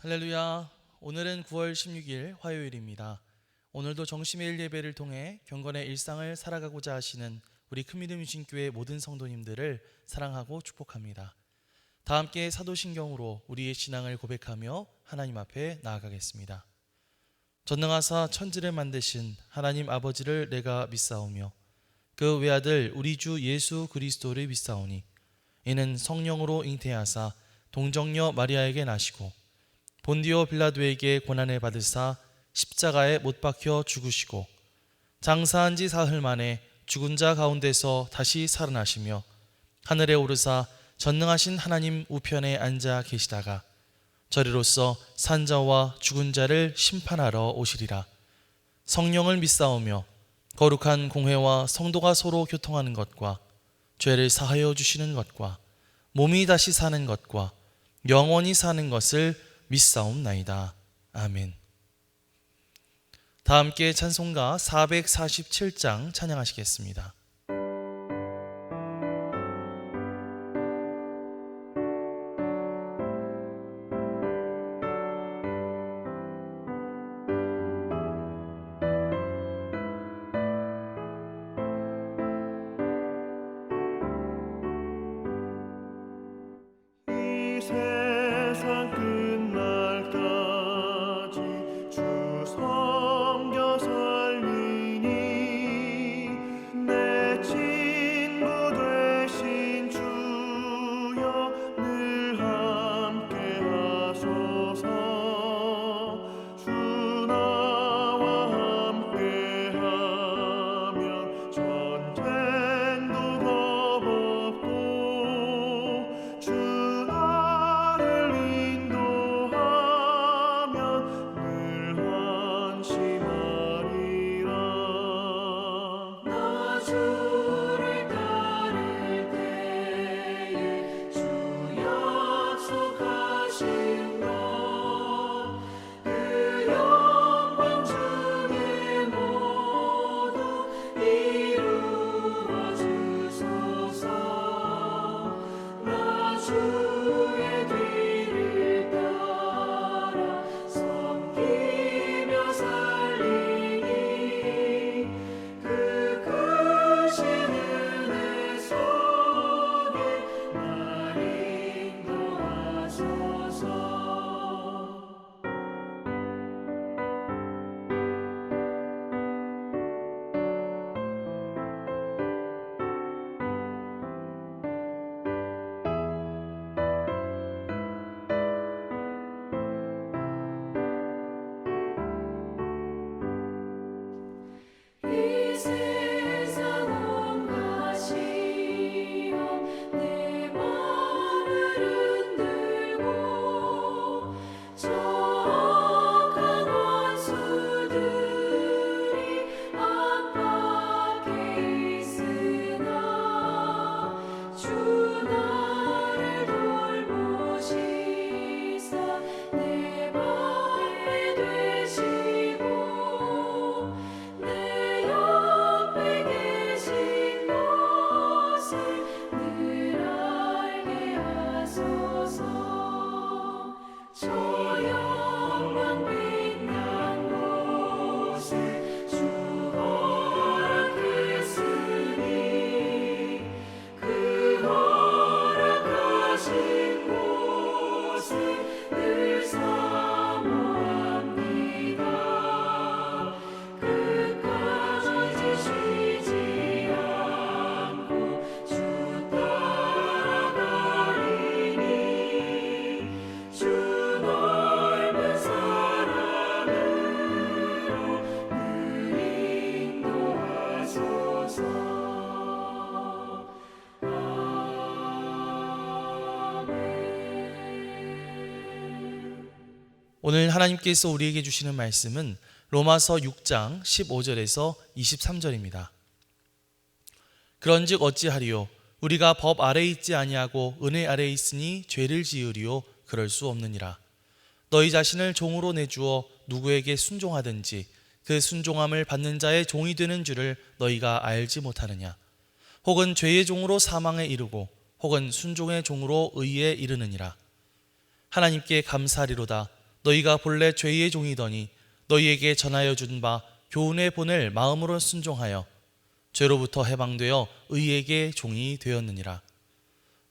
할렐루야. 오늘은 9월 16일 화요일입니다. 오늘도 정심의 예배를 통해 경건의 일상을 살아가고자 하시는 우리 큰믿음 유신교회 모든 성도님들을 사랑하고 축복합니다. 다 함께 사도신경으로 우리의 신앙을 고백하며 하나님 앞에 나아가겠습니다. 전능하사 천지를 만드신 하나님 아버지를 내가 믿사오며 그 외아들 우리 주 예수 그리스도를 믿사오니 이는 성령으로 잉태하사 동정녀 마리아에게 나시고 본디오 빌라도에게 고난을 받으사 십자가에 못 박혀 죽으시고 장사한 지 사흘 만에 죽은 자 가운데서 다시 살아나시며 하늘에 오르사 전능하신 하나님 우편에 앉아 계시다가 저리로서 산자와 죽은 자를 심판하러 오시리라. 성령을 믿사오며 거룩한 공회와 성도가 서로 교통하는 것과 죄를 사하여 주시는 것과 몸이 다시 사는 것과 영원히 사는 것을 믿사옵나이다. 아멘. 다 함께 찬송가 447장 찬양하시겠습니다. 세상 끝날까지 주 섬겨 살리니 내 친구 되신 주여 늘 함께 하소서. 주 나와 함께 하면 전쟁도 겁없고 주 주의 뒤를 따라 섬기며 살리니 그 크신 은혜 속에 날 인도하소서. 이 세상 온갖 시험 내 맘을 흔들고 정악한 원수들이 압박해 있으나 주 나를 돌보시사 내 방패 되시고 내 옆에 계신 것을 늘 알게 하소서. 저 영광 빛난 곳에 주 허락했으니 그 허락하신 곳을 늘 사모합니다. 끝까지 쉬지 않고 주 따라가리니 주 넓은 사랑으로 늘 인도하소서. 아멘. 오늘 하나님께서 우리에게 주시는 말씀은 로마서 6장 15절에서 23절입니다. 그런즉 어찌하리요? 우리가 법 아래에 있지 아니하고 은혜 아래에 있으니 죄를 지으리요? 그럴 수 없느니라. 너희 자신을 종으로 내주어 누구에게 순종하든지 그 순종함을 받는 자의 종이 되는 줄을 너희가 알지 못하느냐? 혹은 죄의 종으로 사망에 이르고 혹은 순종의 종으로 의에 이르느니라. 하나님께 감사하리로다. 너희가 본래 죄의 종이더니 너희에게 전하여 준 바 교훈에 보낼 마음으로 순종하여 죄로부터 해방되어 의에게 종이 되었느니라.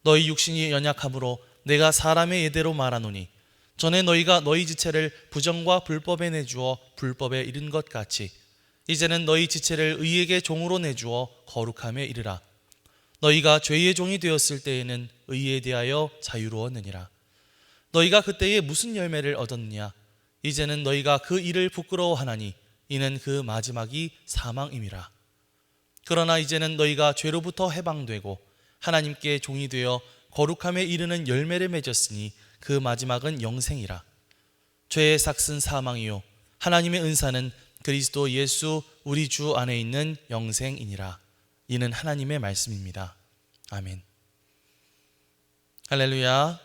너희 육신이 연약함으로 내가 사람의 예대로 말하노니 전에 너희가 너희 지체를 부정과 불법에 내주어 불법에 이른 것 같이 이제는 너희 지체를 의에게 종으로 내주어 거룩함에 이르라. 너희가 죄의 종이 되었을 때에는 의에 대하여 자유로웠느니라. 너희가 그때에 무슨 열매를 얻었느냐? 이제는 너희가 그 일을 부끄러워하나니 이는 그 마지막이 사망임이라. 그러나 이제는 너희가 죄로부터 해방되고 하나님께 종이 되어 거룩함에 이르는 열매를 맺었으니 그 마지막은 영생이라. 죄의 삭은 사망이요 하나님의 은사는 그리스도 예수 우리 주 안에 있는 영생이니라. 이는 하나님의 말씀입니다. 아멘. 할렐루야.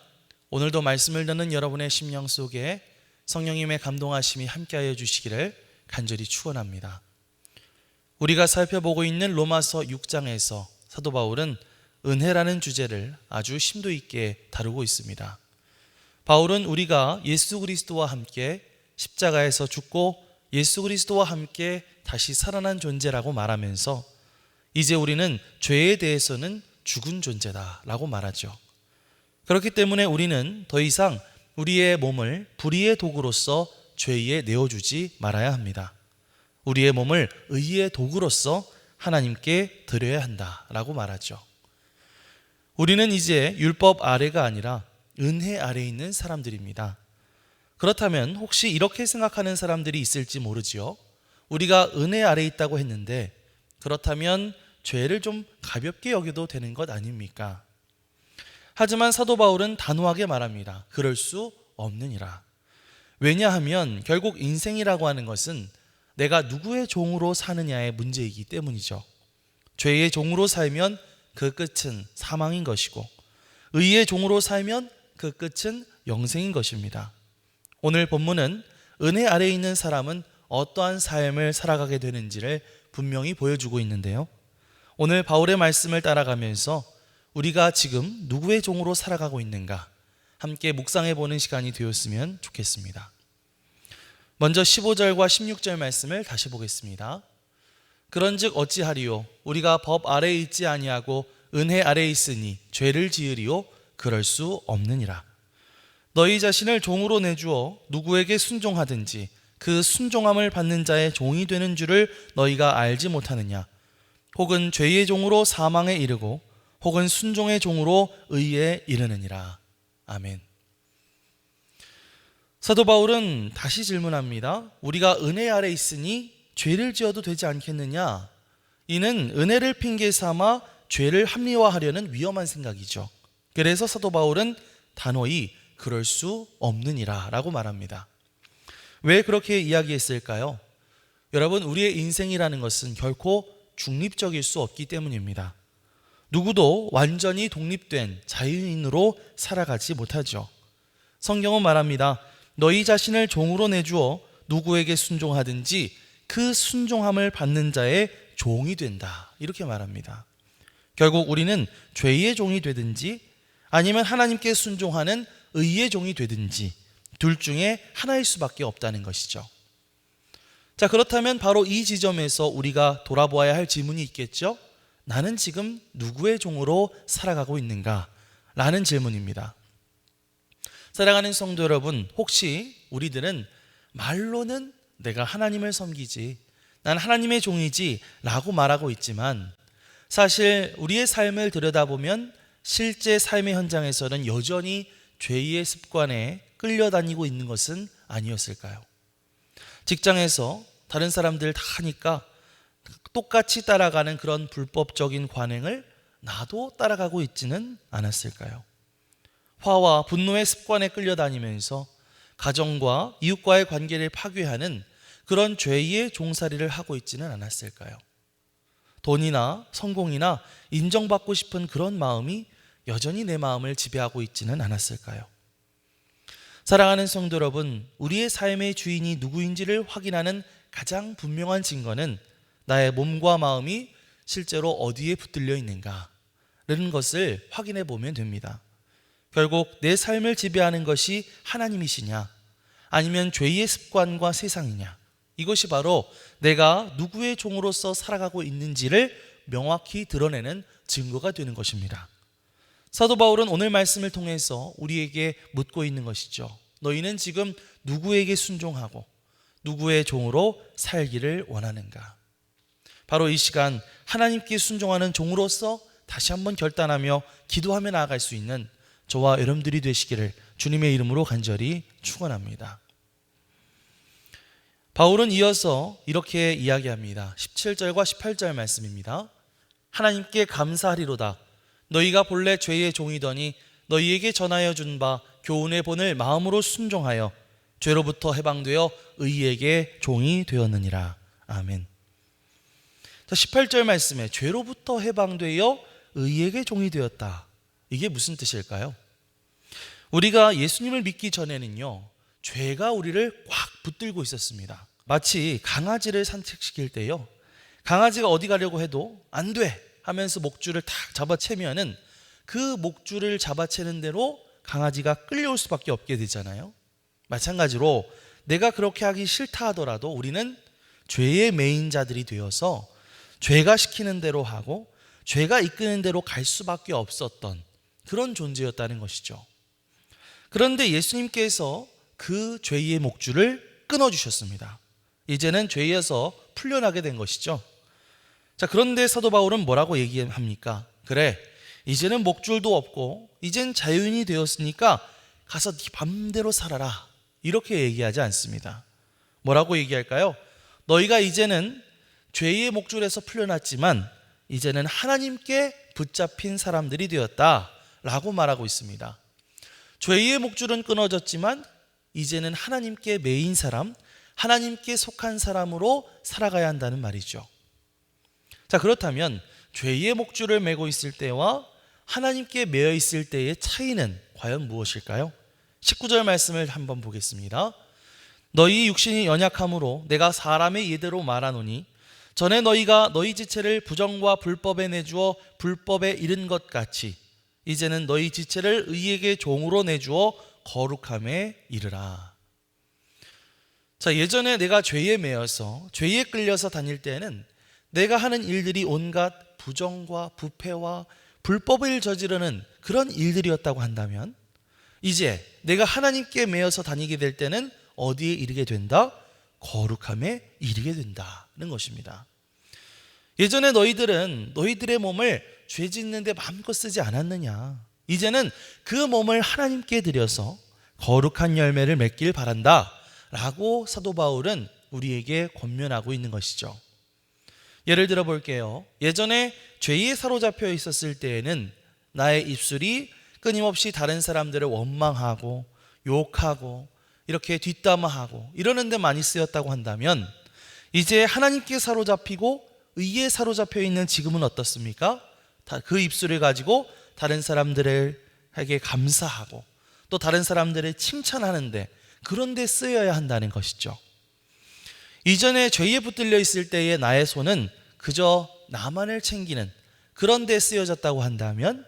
오늘도 말씀을 듣는 여러분의 심령 속에 성령님의 감동하심이 함께하여 주시기를 간절히 축원합니다. 우리가 살펴보고 있는 로마서 6장에서 사도 바울은 은혜라는 주제를 아주 심도 있게 다루고 있습니다. 바울은 우리가 예수 그리스도와 함께 십자가에서 죽고 예수 그리스도와 함께 다시 살아난 존재라고 말하면서 이제 우리는 죄에 대해서는 죽은 존재다라고 말하죠. 그렇기 때문에 우리는 더 이상 우리의 몸을 불의의 도구로서 죄에 내어주지 말아야 합니다. 우리의 몸을 의의 도구로서 하나님께 드려야 한다라고 말하죠. 우리는 이제 율법 아래가 아니라 은혜 아래에 있는 사람들입니다. 그렇다면 혹시 이렇게 생각하는 사람들이 있을지 모르지요. 우리가 은혜 아래에 있다고 했는데 그렇다면 죄를 좀 가볍게 여겨도 되는 것 아닙니까? 하지만 사도 바울은 단호하게 말합니다. 그럴 수 없느니라. 왜냐하면 결국 인생이라고 하는 것은 내가 누구의 종으로 사느냐의 문제이기 때문이죠. 죄의 종으로 살면 그 끝은 사망인 것이고 의의 종으로 살면 그 끝은 영생인 것입니다. 오늘 본문은 은혜 아래에 있는 사람은 어떠한 삶을 살아가게 되는지를 분명히 보여주고 있는데요. 오늘 바울의 말씀을 따라가면서 우리가 지금 누구의 종으로 살아가고 있는가 함께 묵상해 보는 시간이 되었으면 좋겠습니다. 먼저 15절과 16절 말씀을 다시 보겠습니다. 그런즉 어찌하리요? 우리가 법 아래에 있지 아니하고 은혜 아래에 있으니 죄를 지으리요? 그럴 수 없느니라. 너희 자신을 종으로 내주어 누구에게 순종하든지 그 순종함을 받는 자의 종이 되는 줄을 너희가 알지 못하느냐? 혹은 죄의 종으로 사망에 이르고 혹은 순종의 종으로 의에 이르느니라. 아멘. 사도 바울은 다시 질문합니다. 우리가 은혜 아래 있으니 죄를 지어도 되지 않겠느냐? 이는 은혜를 핑계 삼아 죄를 합리화하려는 위험한 생각이죠. 그래서 사도 바울은 단호히 그럴 수 없느니라 라고 말합니다. 왜 그렇게 이야기했을까요? 여러분, 우리의 인생이라는 것은 결코 중립적일 수 없기 때문입니다. 누구도 완전히 독립된 자유인으로 살아가지 못하죠. 성경은 말합니다. 너희 자신을 종으로 내주어 누구에게 순종하든지 그 순종함을 받는 자의 종이 된다. 이렇게 말합니다. 결국 우리는 죄의 종이 되든지 아니면 하나님께 순종하는 의의 종이 되든지 둘 중에 하나일 수밖에 없다는 것이죠. 자, 그렇다면 바로 이 지점에서 우리가 돌아보아야 할 질문이 있겠죠? 나는 지금 누구의 종으로 살아가고 있는가? 라는 질문입니다. 사랑하는 성도 여러분, 혹시 우리들은 말로는 내가 하나님을 섬기지, 난 하나님의 종이지 라고 말하고 있지만 사실 우리의 삶을 들여다보면 실제 삶의 현장에서는 여전히 죄의 습관에 끌려다니고 있는 것은 아니었을까요? 직장에서 다른 사람들 다 하니까 똑같이 따라가는 그런 불법적인 관행을 나도 따라가고 있지는 않았을까요? 화와 분노의 습관에 끌려다니면서 가정과 이웃과의 관계를 파괴하는 그런 죄의 종살이를 하고 있지는 않았을까요? 돈이나 성공이나 인정받고 싶은 그런 마음이 여전히 내 마음을 지배하고 있지는 않았을까요? 사랑하는 성도 여러분, 우리의 삶의 주인이 누구인지를 확인하는 가장 분명한 증거는 나의 몸과 마음이 실제로 어디에 붙들려 있는가라는 것을 확인해 보면 됩니다. 결국 내 삶을 지배하는 것이 하나님이시냐 아니면 죄의 습관과 세상이냐? 이것이 바로 내가 누구의 종으로서 살아가고 있는지를 명확히 드러내는 증거가 되는 것입니다. 사도 바울은 오늘 말씀을 통해서 우리에게 묻고 있는 것이죠. 너희는 지금 누구에게 순종하고 누구의 종으로 살기를 원하는가? 바로 이 시간 하나님께 순종하는 종으로서 다시 한번 결단하며 기도하며 나아갈 수 있는 저와 여러분들이 되시기를 주님의 이름으로 간절히 축원합니다. 바울은 이어서 이렇게 이야기합니다. 17절과 18절 말씀입니다. 하나님께 감사하리로다. 너희가 본래 죄의 종이더니 너희에게 전하여 준 바 교훈의 본을 마음으로 순종하여 죄로부터 해방되어 의에게 종이 되었느니라. 아멘. 18절 말씀에 죄로부터 해방되어 의에게 종이 되었다. 이게 무슨 뜻일까요? 우리가 예수님을 믿기 전에는요, 죄가 우리를 꽉 붙들고 있었습니다. 마치 강아지를 산책시킬 때요, 강아지가 어디 가려고 해도 안 돼 하면서 목줄을 탁 잡아채면은 그 목줄을 잡아채는 대로 강아지가 끌려올 수밖에 없게 되잖아요. 마찬가지로 내가 그렇게 하기 싫다 하더라도 우리는 죄의 매인자들이 되어서 죄가 시키는 대로 하고 죄가 이끄는 대로 갈 수밖에 없었던 그런 존재였다는 것이죠. 그런데 예수님께서 그 죄의 목줄을 끊어주셨습니다. 이제는 죄에서 풀려나게 된 것이죠. 자, 그런데 사도 바울은 뭐라고 얘기합니까? 그래, 이제는 목줄도 없고 이젠 자유인이 되었으니까 가서 네 맘대로 살아라, 이렇게 얘기하지 않습니다. 뭐라고 얘기할까요? 너희가 이제는 죄의 목줄에서 풀려났지만 이제는 하나님께 붙잡힌 사람들이 되었다 라고 말하고 있습니다. 죄의 목줄은 끊어졌지만 이제는 하나님께 매인 사람, 하나님께 속한 사람으로 살아가야 한다는 말이죠. 자, 그렇다면 죄의 목줄을 메고 있을 때와 하나님께 매여 있을 때의 차이는 과연 무엇일까요? 19절 말씀을 한번 보겠습니다. 너희 육신이 연약함으로 내가 사람의 예대로 말하노니 전에 너희가 너희 지체를 부정과 불법에 내주어 불법에 이른 것 같이 이제는 너희 지체를 의에게 종으로 내주어 거룩함에 이르라. 자, 예전에 내가 죄에 매여서 죄에 끌려서 다닐 때는 내가 하는 일들이 온갖 부정과 부패와 불법을 저지르는 그런 일들이었다고 한다면 이제 내가 하나님께 매여서 다니게 될 때는 어디에 이르게 된다? 거룩함에 이르게 된다는 것입니다. 예전에 너희들은 너희들의 몸을 죄 짓는 데 마음껏 쓰지 않았느냐? 이제는 그 몸을 하나님께 드려서 거룩한 열매를 맺길 바란다 라고 사도 바울은 우리에게 권면하고 있는 것이죠. 예를 들어 볼게요. 예전에 죄에 사로잡혀 있었을 때에는 나의 입술이 끊임없이 다른 사람들을 원망하고 욕하고 이렇게 뒷담화하고 이러는 데 많이 쓰였다고 한다면 이제 하나님께 사로잡히고 의에 사로잡혀 있는 지금은 어떻습니까? 그 입술을 가지고 다른 사람들에게 감사하고 또 다른 사람들을 칭찬하는데 그런 데 쓰여야 한다는 것이죠. 이전에 죄에 붙들려 있을 때의 나의 손은 그저 나만을 챙기는 그런 데 쓰여졌다고 한다면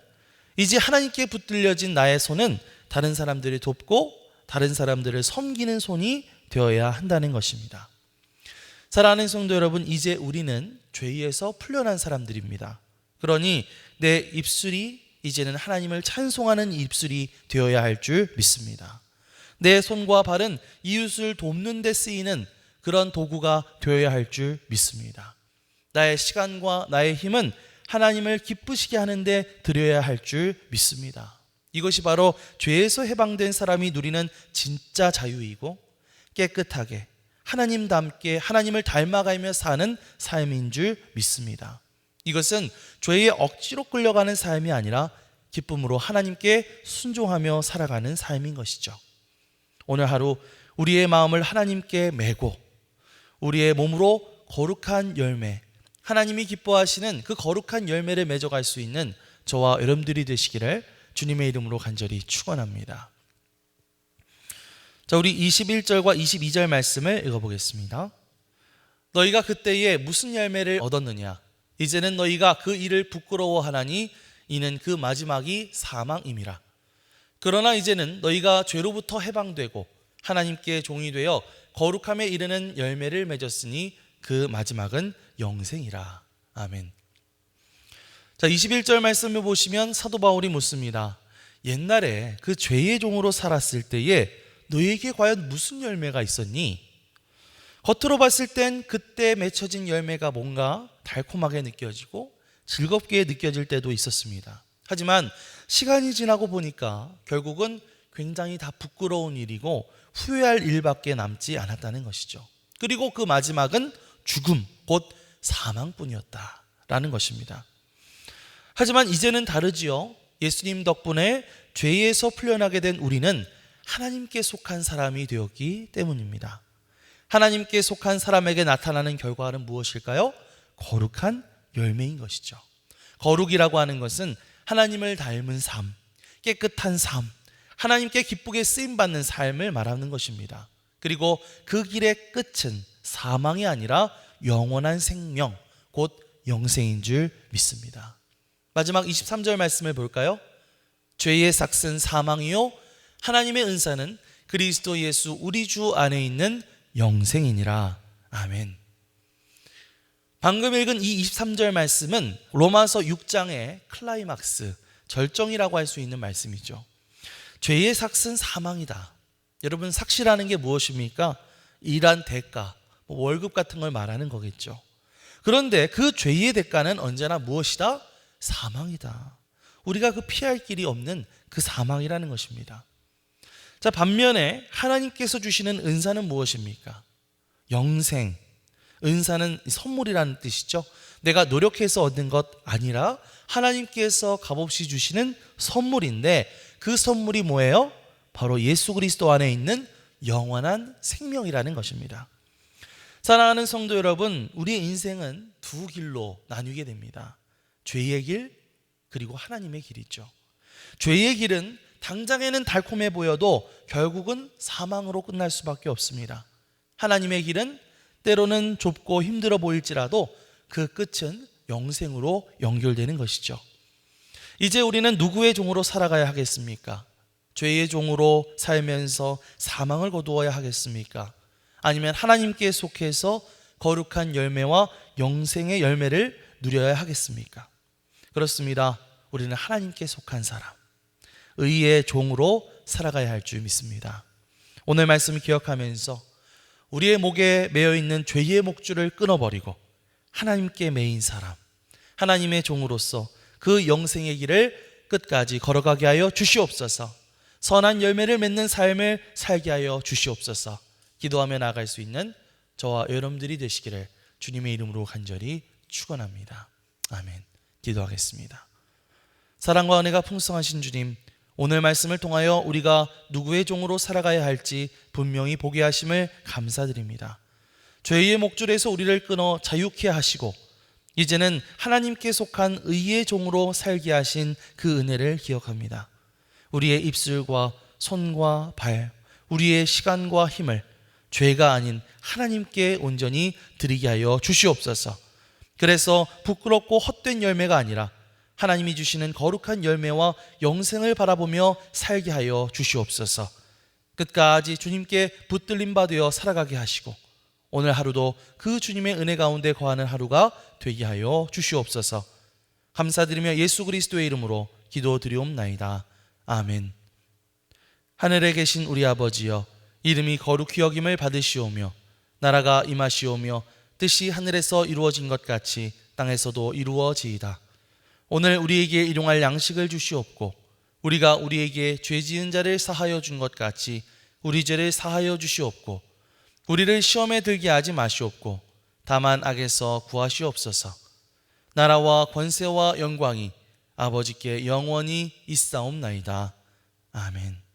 이제 하나님께 붙들려진 나의 손은 다른 사람들을 돕고 다른 사람들을 섬기는 손이 되어야 한다는 것입니다. 사랑하는 성도 여러분, 이제 우리는 죄에서 풀려난 사람들입니다. 그러니 내 입술이 이제는 하나님을 찬송하는 입술이 되어야 할 줄 믿습니다. 내 손과 발은 이웃을 돕는 데 쓰이는 그런 도구가 되어야 할 줄 믿습니다. 나의 시간과 나의 힘은 하나님을 기쁘시게 하는데 드려야 할 줄 믿습니다. 이것이 바로 죄에서 해방된 사람이 누리는 진짜 자유이고 깨끗하게 하나님답게 하나님을 닮아가며 사는 삶인 줄 믿습니다. 이것은 죄에 억지로 끌려가는 삶이 아니라 기쁨으로 하나님께 순종하며 살아가는 삶인 것이죠. 오늘 하루 우리의 마음을 하나님께 메고 우리의 몸으로 거룩한 열매, 하나님이 기뻐하시는 그 거룩한 열매를 맺어갈 수 있는 저와 여러분들이 되시기를 주님의 이름으로 간절히 축원합니다. 자, 우리 21절과 22절 말씀을 읽어보겠습니다. 너희가 그때에 무슨 열매를 얻었느냐? 이제는 너희가 그 일을 부끄러워하나니 이는 그 마지막이 사망임이라. 그러나 이제는 너희가 죄로부터 해방되고 하나님께 종이 되어 거룩함에 이르는 열매를 맺었으니 그 마지막은 영생이라. 아멘. 자, 21절 말씀을 보시면 사도 바울이 묻습니다. 옛날에 그 죄의 종으로 살았을 때에 너에게 과연 무슨 열매가 있었니? 겉으로 봤을 땐 그때 맺혀진 열매가 뭔가 달콤하게 느껴지고 즐겁게 느껴질 때도 있었습니다. 하지만 시간이 지나고 보니까 결국은 굉장히 다 부끄러운 일이고 후회할 일밖에 남지 않았다는 것이죠. 그리고 그 마지막은 죽음, 곧 사망뿐이었다라는 것입니다. 하지만 이제는 다르지요. 예수님 덕분에 죄에서 풀려나게 된 우리는 하나님께 속한 사람이 되었기 때문입니다. 하나님께 속한 사람에게 나타나는 결과는 무엇일까요? 거룩한 열매인 것이죠. 거룩이라고 하는 것은 하나님을 닮은 삶, 깨끗한 삶, 하나님께 기쁘게 쓰임받는 삶을 말하는 것입니다. 그리고 그 길의 끝은 사망이 아니라 영원한 생명, 곧 영생인 줄 믿습니다. 마지막 23절 말씀을 볼까요? 죄의 삭은 사망이요 하나님의 은사는 그리스도 예수 우리 주 안에 있는 영생이니라. 아멘. 방금 읽은 이 23절 말씀은 로마서 6장의 클라이막스, 절정이라고 할 수 있는 말씀이죠. 죄의 삭은 사망이다. 여러분, 삭시라는 게 무엇입니까? 일한 대가, 월급 같은 걸 말하는 거겠죠. 그런데 그 죄의 대가는 언제나 무엇이다? 사망이다. 우리가 그 피할 길이 없는 그 사망이라는 것입니다. 자, 반면에 하나님께서 주시는 은사는 무엇입니까? 영생. 은사는 선물이라는 뜻이죠. 내가 노력해서 얻는 것 아니라 하나님께서 값없이 주시는 선물인데 그 선물이 뭐예요? 바로 예수 그리스도 안에 있는 영원한 생명이라는 것입니다. 사랑하는 성도 여러분, 우리의 인생은 두 길로 나뉘게 됩니다. 죄의 길, 그리고 하나님의 길이죠. 죄의 길은 당장에는 달콤해 보여도 결국은 사망으로 끝날 수밖에 없습니다. 하나님의 길은 때로는 좁고 힘들어 보일지라도 그 끝은 영생으로 연결되는 것이죠. 이제 우리는 누구의 종으로 살아가야 하겠습니까? 죄의 종으로 살면서 사망을 거두어야 하겠습니까? 아니면 하나님께 속해서 거룩한 열매와 영생의 열매를 누려야 하겠습니까? 그렇습니다. 우리는 하나님께 속한 사람, 의의 종으로 살아가야 할 줄 믿습니다. 오늘 말씀을 기억하면서 우리의 목에 매여 있는 죄의 목줄을 끊어버리고 하나님께 매인 사람, 하나님의 종으로서 그 영생의 길을 끝까지 걸어가게 하여 주시옵소서. 선한 열매를 맺는 삶을 살게 하여 주시옵소서. 기도하며 나아갈 수 있는 저와 여러분들이 되시기를 주님의 이름으로 간절히 축원합니다. 아멘. 기도하겠습니다. 사랑과 은혜가 풍성하신 주님, 오늘 말씀을 통하여 우리가 누구의 종으로 살아가야 할지 분명히 보게 하심을 감사드립니다. 죄의 목줄에서 우리를 끊어 자유케 하시고 이제는 하나님께 속한 의의 종으로 살게 하신 그 은혜를 기억합니다. 우리의 입술과 손과 발, 우리의 시간과 힘을 죄가 아닌 하나님께 온전히 드리게 하여 주시옵소서. 그래서 부끄럽고 헛된 열매가 아니라 하나님이 주시는 거룩한 열매와 영생을 바라보며 살게 하여 주시옵소서. 끝까지 주님께 붙들림 받으어 살아가게 하시고 오늘 하루도 그 주님의 은혜 가운데 거하는 하루가 되게 하여 주시옵소서. 감사드리며 예수 그리스도의 이름으로 기도드리옵나이다. 아멘. 하늘에 계신 우리 아버지여, 이름이 거룩히 여김을 받으시오며 나라가 임하시오며 뜻이 하늘에서 이루어진 것 같이 땅에서도 이루어지이다. 오늘 우리에게 일용할 양식을 주시옵고 우리가 우리에게 죄 지은 자를 사하여 준 것 같이 우리 죄를 사하여 주시옵고 우리를 시험에 들게 하지 마시옵고 다만 악에서 구하시옵소서. 나라와 권세와 영광이 아버지께 영원히 있사옵나이다. 아멘.